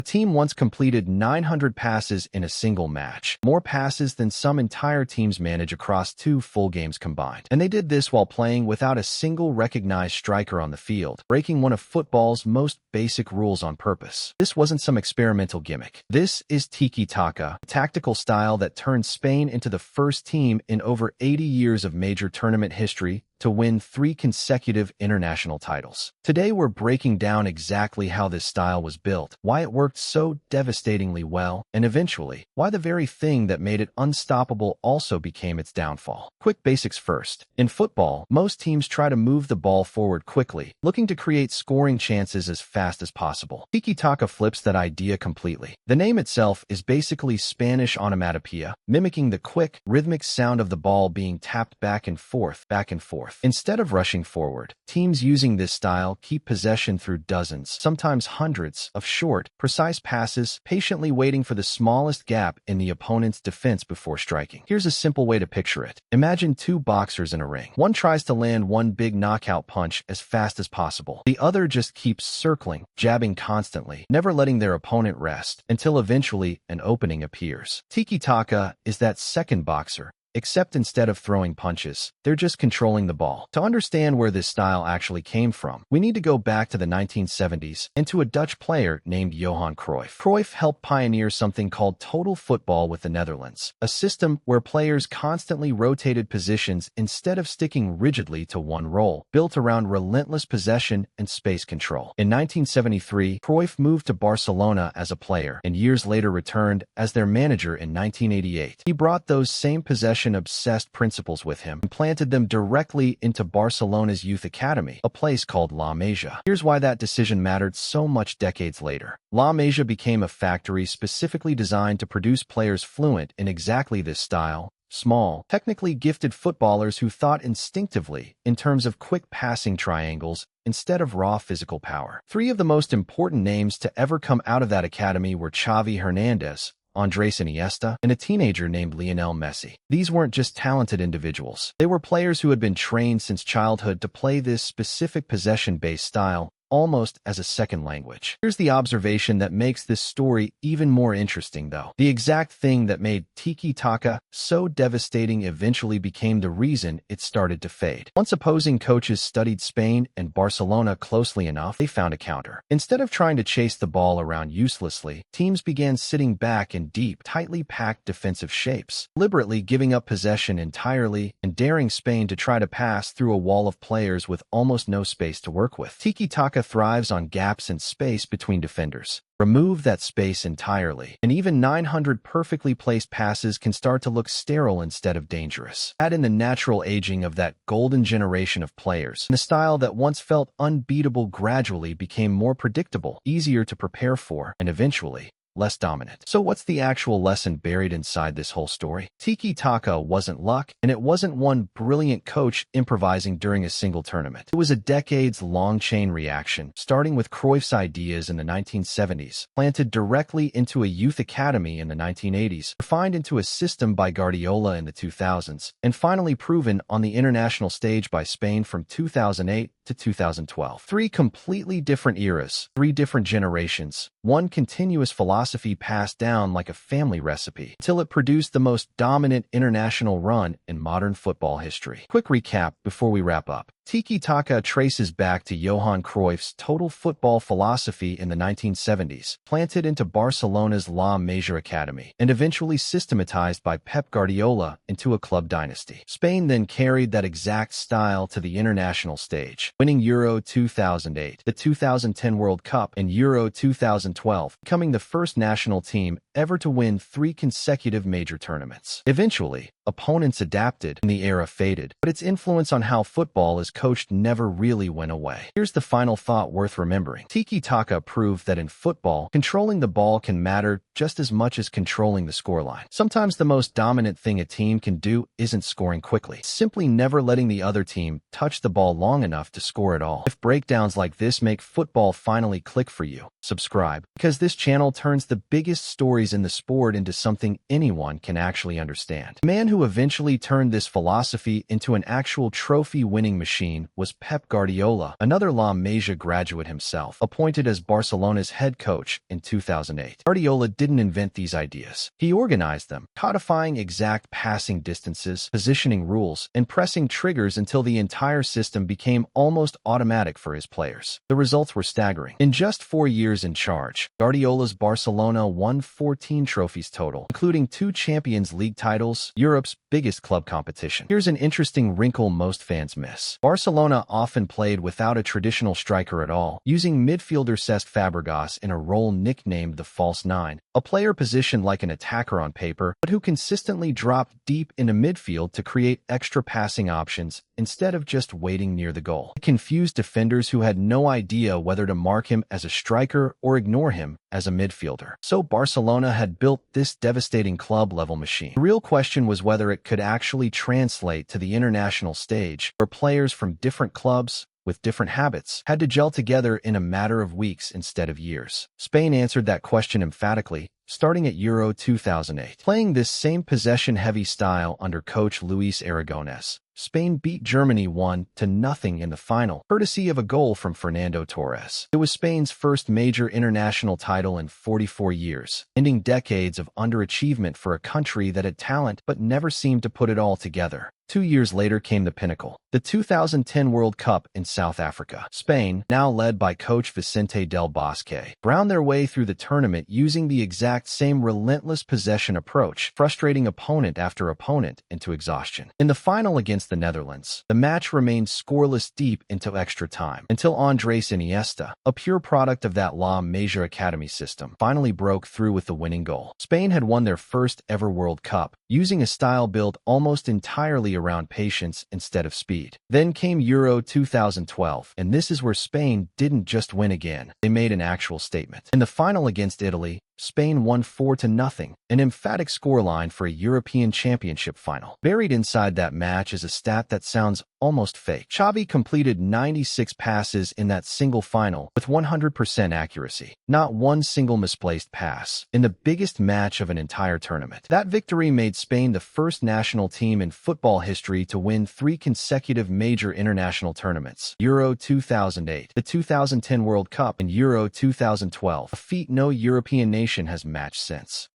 The team once completed 900 passes in a single match, more passes than some entire teams manage across 2 full games combined. And they did this while playing without a single recognized striker on the field, breaking one of football's most basic rules on purpose. This wasn't some experimental gimmick. This is Tiki-Taka, a tactical style that turned Spain into the first team in over 80 years of major tournament history to win 3 consecutive international titles. Today we're breaking down exactly how this style was built, why it worked so devastatingly well, and eventually, why the very thing that made it unstoppable also became its downfall. Quick basics first. In football, most teams try to move the ball forward quickly, looking to create scoring chances as fast as possible. Tiki-Taka flips that idea completely. The name itself is basically Spanish onomatopoeia, mimicking the quick, rhythmic sound of the ball being tapped back and forth. Instead of rushing forward, teams using this style keep possession through dozens, sometimes hundreds, of short, precise passes, patiently waiting for the smallest gap in the opponent's defense before striking. Here's a simple way to picture it. Imagine 2 boxers in a ring. One tries to land one big knockout punch as fast as possible. The other just keeps circling, jabbing constantly, never letting their opponent rest, until eventually an opening appears. Tiki-Taka is that second boxer, except instead of throwing punches, they're just controlling the ball. To understand where this style actually came from, we need to go back to the 1970s and to a Dutch player named Johan Cruyff. Cruyff helped pioneer something called total football with the Netherlands, a system where players constantly rotated positions instead of sticking rigidly to one role, built around relentless possession and space control. In 1973, Cruyff moved to Barcelona as a player, and years later returned as their manager in 1988. He brought those same possession-obsessed principles with him and planted them directly into Barcelona's youth academy, a place called La Masia. Here's why that decision mattered so much decades later. La Masia became a factory specifically designed to produce players fluent in exactly this style. Small, technically gifted footballers who thought instinctively in terms of quick passing triangles instead of raw physical power. 3 of the most important names to ever come out of that academy were Xavi Hernandez, Andres Iniesta, and a teenager named Lionel Messi. These weren't just talented individuals. They were players who had been trained since childhood to play this specific possession-based style, almost as a second language. Here's the observation that makes this story even more interesting, though. The exact thing that made Tiki-Taka so devastating eventually became the reason it started to fade. Once opposing coaches studied Spain and Barcelona closely enough, they found a counter. Instead of trying to chase the ball around uselessly, teams began sitting back in deep, tightly packed defensive shapes, deliberately giving up possession entirely and daring Spain to try to pass through a wall of players with almost no space to work with. Tiki-Taka thrives on gaps and space between defenders. Remove that space entirely, and even 900 perfectly placed passes can start to look sterile instead of dangerous. Add in the natural aging of that golden generation of players, and the style that once felt unbeatable gradually became more predictable, easier to prepare for, and eventually less dominant. So what's the actual lesson buried inside this whole story? Tiki-Taka wasn't luck, and it wasn't one brilliant coach improvising during a single tournament. It was a decades-long chain reaction, starting with Cruyff's ideas in the 1970s, planted directly into a youth academy in the 1980s, refined into a system by Guardiola in the 2000s, and finally proven on the international stage by Spain from 2008 to 2012. 3 completely different eras, 3 different generations, one continuous philosophy passed down like a family recipe, until it produced the most dominant international run in modern football history. Quick recap before we wrap up. Tiki-Taka traces back to Johan Cruyff's total football philosophy in the 1970s, planted into Barcelona's La Masia Academy, and eventually systematized by Pep Guardiola into a club dynasty. Spain then carried that exact style to the international stage, winning Euro 2008, the 2010 World Cup, and Euro 2012, becoming the first national team ever to win 3 consecutive major tournaments. Eventually, opponents adapted and the era faded, but its influence on how football is coached never really went away. Here's the final thought worth remembering. Tiki-Taka proved that in football, controlling the ball can matter just as much as controlling the scoreline. Sometimes the most dominant thing a team can do isn't scoring quickly, simply never letting the other team touch the ball long enough to score at all. If breakdowns like this make football finally click for you, subscribe, because this channel turns the biggest stories in the sport into something anyone can actually understand. The man who eventually turned this philosophy into an actual trophy-winning machine was Pep Guardiola, another La Masia graduate himself, appointed as Barcelona's head coach in 2008. Guardiola didn't invent these ideas. He organized them, codifying exact passing distances, positioning rules, and pressing triggers until the entire system became almost automatic for his players. The results were staggering. In just 4 years in charge, Guardiola's Barcelona won 14 trophies total, including 2 Champions League titles, Europe's biggest club competition. Here's an interesting wrinkle most fans miss. Barcelona often played without a traditional striker at all, using midfielder Cesc Fabregas in a role nicknamed the false nine, a player positioned like an attacker on paper, but who consistently dropped deep into midfield to create extra passing options instead of just waiting near the goal. It confused defenders who had no idea whether to mark him as a striker or ignore him as a midfielder. So Barcelona had built this devastating club-level machine. The real question was whether it could actually translate to the international stage, where players from different clubs with different habits had to gel together in a matter of weeks instead of years. Spain answered that question emphatically, starting at Euro 2008. Playing this same possession-heavy style under coach Luis Aragonés, Spain beat Germany 1-0 in the final, courtesy of a goal from Fernando Torres. It was Spain's first major international title in 44 years, ending decades of underachievement for a country that had talent but never seemed to put it all together. 2 years later came the pinnacle, the 2010 World Cup in South Africa. Spain, now led by coach Vicente Del Bosque, ground their way through the tournament using the exact same relentless possession approach, frustrating opponent after opponent into exhaustion. In the final against the Netherlands, the match remained scoreless deep into extra time, until Andres Iniesta, a pure product of that La Masia Academy system, finally broke through with the winning goal. Spain had won their first ever World Cup, using a style built almost entirely around patience instead of speed. Then came Euro 2012, and this is where Spain didn't just win again, they made an actual statement. In the final against Italy, Spain won 4-0, an emphatic scoreline for a European Championship final. Buried inside that match is a stat that sounds almost fake. Xavi completed 96 passes in that single final with 100% accuracy, not one single misplaced pass, in the biggest match of an entire tournament. That victory made Spain the first national team in football history to win 3 consecutive major international tournaments: Euro 2008, the 2010 World Cup, and Euro 2012, a feat no European nation has matched since.